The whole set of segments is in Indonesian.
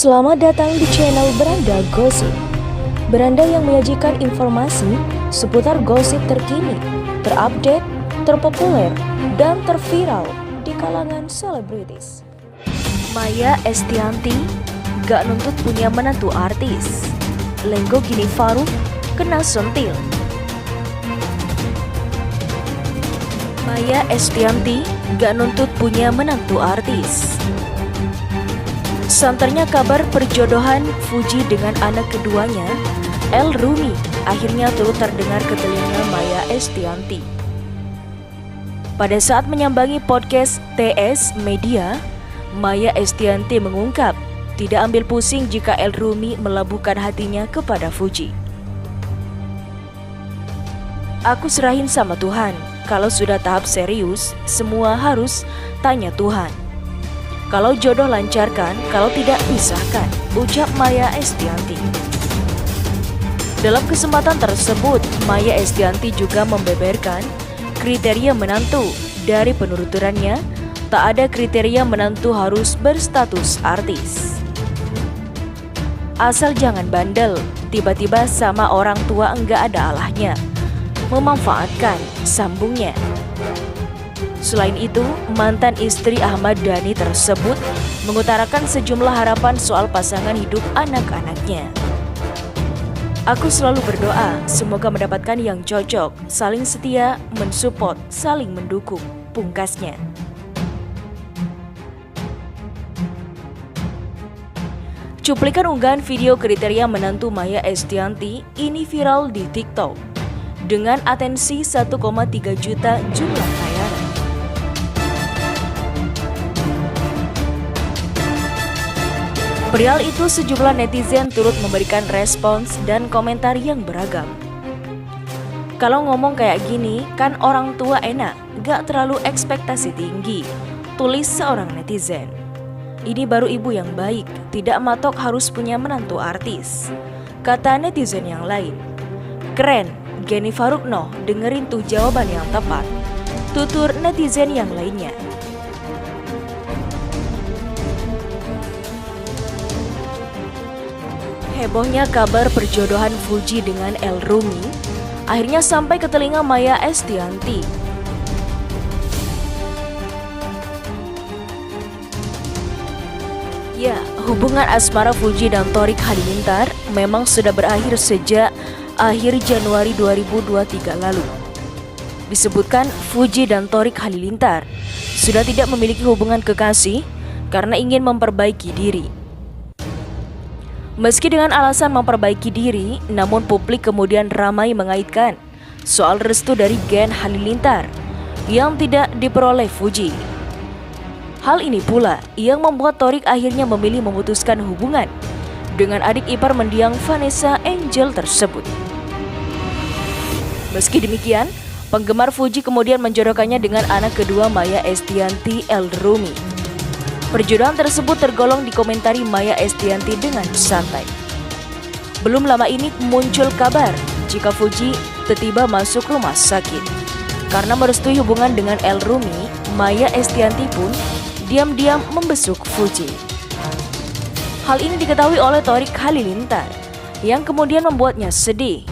Selamat datang di channel Beranda Gosip. Beranda yang menyajikan informasi seputar gosip terkini, terupdate, terpopuler, dan terviral di kalangan selebritis. Maya Estianty gak nuntut punya menantu artis. Lenggo Gini Faruk kena sentil. Maya Estianty gak nuntut punya menantu artis. Santernya kabar perjodohan Fuji dengan anak keduanya, El Rumi, akhirnya turut terdengar ke telinga Maya Estianty. Pada saat menyambangi podcast TS Media, Maya Estianty mengungkap tidak ambil pusing jika El Rumi melabuhkan hatinya kepada Fuji. Aku serahin sama Tuhan, kalau sudah tahap serius, semua harus tanya Tuhan. Kalau jodoh lancarkan, kalau tidak pisahkan, ucap Maya Estianty. Dalam kesempatan tersebut, Maya Estianty juga membeberkan kriteria menantu. Dari penuturannya, tak ada kriteria menantu harus berstatus artis. Asal jangan bandel, tiba-tiba sama orang tua enggak ada alahnya. Memanfaatkan, sambungnya. Selain itu, mantan istri Ahmad Dhani tersebut mengutarakan sejumlah harapan soal pasangan hidup anak-anaknya. Aku selalu berdoa, semoga mendapatkan yang cocok, saling setia, mensupport, saling mendukung, pungkasnya. Cuplikan unggahan video kriteria menantu Maya Estianty ini viral di TikTok dengan atensi 1,3 juta jumlah bayaran. Perihal itu sejumlah netizen turut memberikan respons dan komentar yang beragam. Kalau ngomong kayak gini kan orang tua enak, gak terlalu ekspektasi tinggi, tulis seorang netizen. Ini baru ibu yang baik, tidak matok harus punya menantu artis, kata netizen yang lain. Keren, Geni Faruk noh, dengerin tuh jawaban yang tepat, tutur netizen yang lainnya. Hebohnya kabar perjodohan Fuji dengan El Rumi akhirnya sampai ke telinga Maya Estianty. Ya, hubungan asmara Fuji dan Thorik Halilintar memang sudah berakhir sejak akhir Januari 2023 lalu. Disebutkan Fuji dan Thorik Halilintar sudah tidak memiliki hubungan kekasih karena ingin memperbaiki diri. Meski dengan alasan memperbaiki diri, namun publik kemudian ramai mengaitkan soal restu dari Gen Halilintar yang tidak diperoleh Fuji. Hal ini pula yang membuat Thorik akhirnya memilih memutuskan hubungan dengan adik ipar mendiang Vanessa Angel tersebut. Meski demikian, penggemar Fuji kemudian menjodohkannya dengan anak kedua Maya Estianty, El Rumi. Perjodohan tersebut tergolong dikomentari Maya Estianty dengan santai. Belum lama ini muncul kabar jika Fuji tiba-tiba masuk rumah sakit. Karena merestui hubungan dengan El Rumi, Maya Estianty pun diam-diam membesuk Fuji. Hal ini diketahui oleh Thorik Halilintar yang kemudian membuatnya sedih.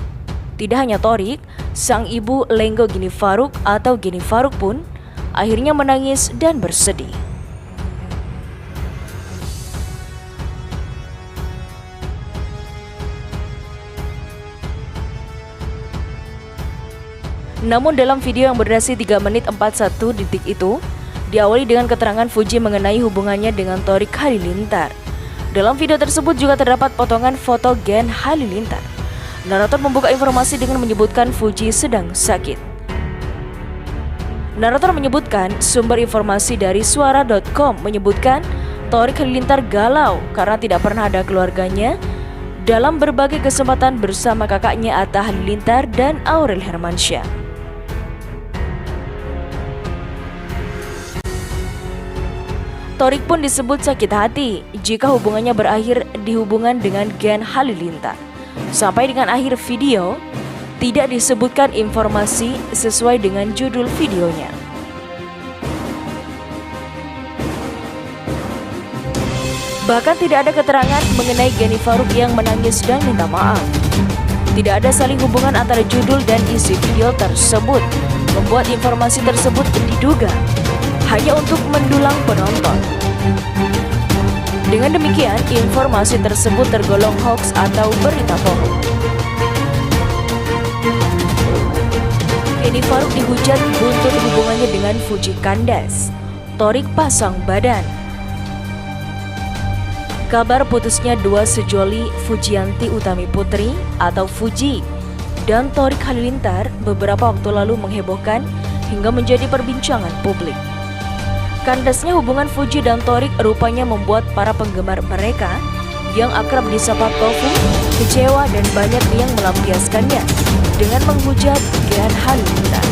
Tidak hanya Thorik, sang ibu Lenggo Gini Faruk atau Geni Faruk pun akhirnya menangis dan bersedih. Namun dalam video yang berdurasi 3 menit 41 detik itu, diawali dengan keterangan Fuji mengenai hubungannya dengan Thorik Halilintar. Dalam video tersebut juga terdapat potongan foto Gen Halilintar. Narator membuka informasi dengan menyebutkan Fuji sedang sakit. Narator menyebutkan sumber informasi dari suara.com menyebutkan Thorik Halilintar galau karena tidak pernah ada keluarganya dalam berbagai kesempatan bersama kakaknya Atta Halilintar dan Aurel Hermansyah. Thorik pun disebut sakit hati jika hubungannya berakhir di hubungan dengan Gen Halilintar. Sampai dengan akhir video, tidak disebutkan informasi sesuai dengan judul videonya. Bahkan tidak ada keterangan mengenai Geni Faruk yang menangis dan minta maaf. Tidak ada saling hubungan antara judul dan isi video tersebut, membuat informasi tersebut diduga hanya untuk mendulang penonton. Dengan demikian, informasi tersebut tergolong hoax atau berita bohong. Geni Faruk dihujat buntut hubungannya dengan Fuji kandas. Torik pasang badan. Kabar putusnya dua sejoli Fujianti Utami Putri atau Fuji dan Torik Halilintar beberapa waktu lalu menghebohkan hingga menjadi perbincangan publik. Kandasnya hubungan Fuji dan Torik rupanya membuat para penggemar mereka yang akrab disapa Tofu kecewa dan banyak yang melampiaskannya dengan menghujat Gen Halilintar.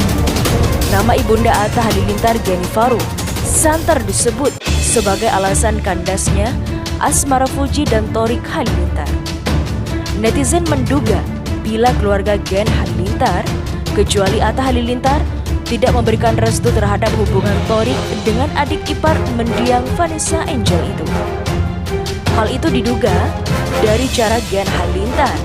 Nama ibunda Atta Halilintar, Geni Faruk, santer disebut sebagai alasan kandasnya asmara Fuji dan Torik Halilintar. Netizen menduga bila keluarga Gen Halilintar, kecuali Atta Halilintar, tidak memberikan restu terhadap hubungan Torik dengan adik ipar mendiang Vanessa Angel itu. Hal itu diduga dari cara Gen Halilintar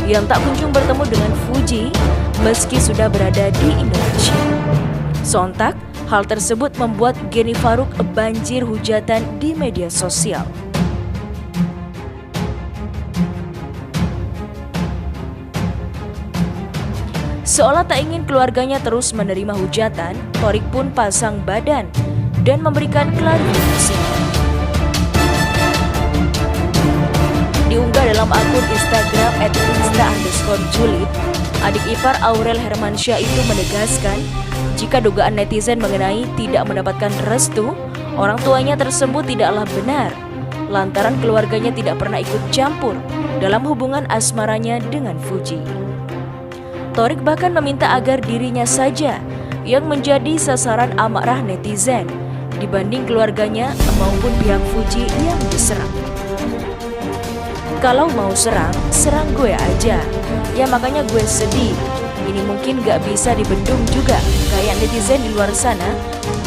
yang tak kunjung bertemu dengan Fuji meski sudah berada di Indonesia. Sontak, hal tersebut membuat Geni Faruk banjir hujatan di media sosial. Seolah tak ingin keluarganya terus menerima hujatan, Torik pun pasang badan dan memberikan klarifikasi. Diunggah dalam akun Instagram @insta_julid, adik ipar Aurel Hermansyah itu menegaskan jika dugaan netizen mengenai tidak mendapatkan restu orang tuanya tersebut tidaklah benar, lantaran keluarganya tidak pernah ikut campur dalam hubungan asmaranya dengan Fuji. Torik bahkan meminta agar dirinya saja yang menjadi sasaran amarah netizen dibanding keluarganya maupun pihak Fuji yang diserang. Kalau mau serang, serang gue aja. Ya makanya gue sedih. Ini mungkin gak bisa dibendung juga. Kayak netizen di luar sana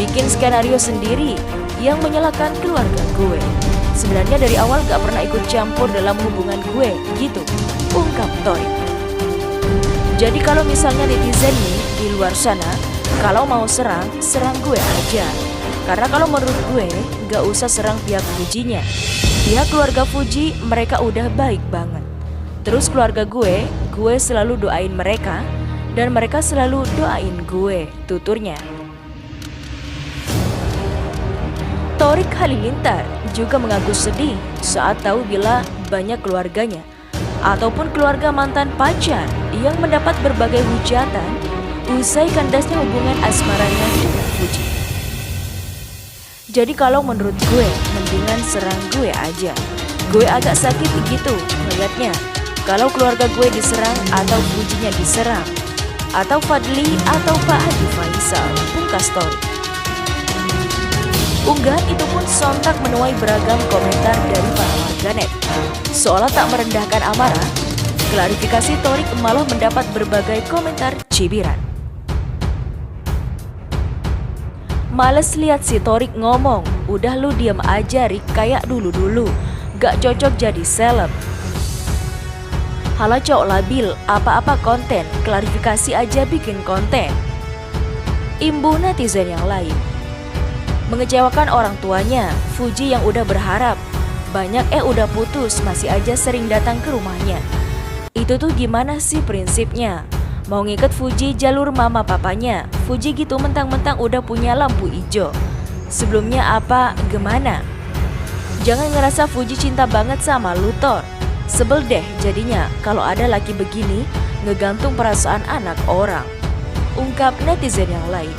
bikin skenario sendiri yang menyalahkan keluarga gue. Sebenarnya dari awal gak pernah ikut campur dalam hubungan gue, gitu, ungkap Torik. Jadi kalau misalnya netizen nih di luar sana, kalau mau serang, serang gue aja. Karena kalau menurut gue, gak usah serang pihak Fujinya. Pihak keluarga Fuji, mereka udah baik banget. Terus keluarga gue selalu doain mereka, dan mereka selalu doain gue, tuturnya. Torik Halilintar juga mengaku sedih saat tahu bila banyak keluarganya ataupun keluarga mantan pacar yang mendapat berbagai hujatan usai kandasnya hubungan asmaranya dengan Fuji. Jadi kalau menurut gue, mendingan serang gue aja. Gue agak sakit begitu melihatnya. Kalau keluarga gue diserang atau Fujinya diserang, atau Fadli atau Pak Haji Faisal, pungkas Torik. Unggahan itu pun sontak menuai beragam komentar dari para warganet. Seolah tak merendahkan amarah, klarifikasi Torik malah mendapat berbagai komentar cibiran. Males lihat si Torik ngomong, udah lu diam aja Rik kayak dulu-dulu, gak cocok jadi seleb. Halah cowok labil, apa-apa konten, klarifikasi aja bikin konten. Imbu netizen yang lain. Mengecewakan orang tuanya, Fuji yang udah berharap, banyak udah putus masih aja sering datang ke rumahnya. Itu tuh gimana sih prinsipnya? Mau ngikat Fuji jalur mama papanya, Fuji gitu mentang-mentang udah punya lampu hijau. Sebelumnya apa, gimana? Jangan ngerasa Fuji cinta banget sama lu Tor. Sebel deh jadinya kalau ada laki begini ngegantung perasaan anak orang, ungkap netizen yang lain.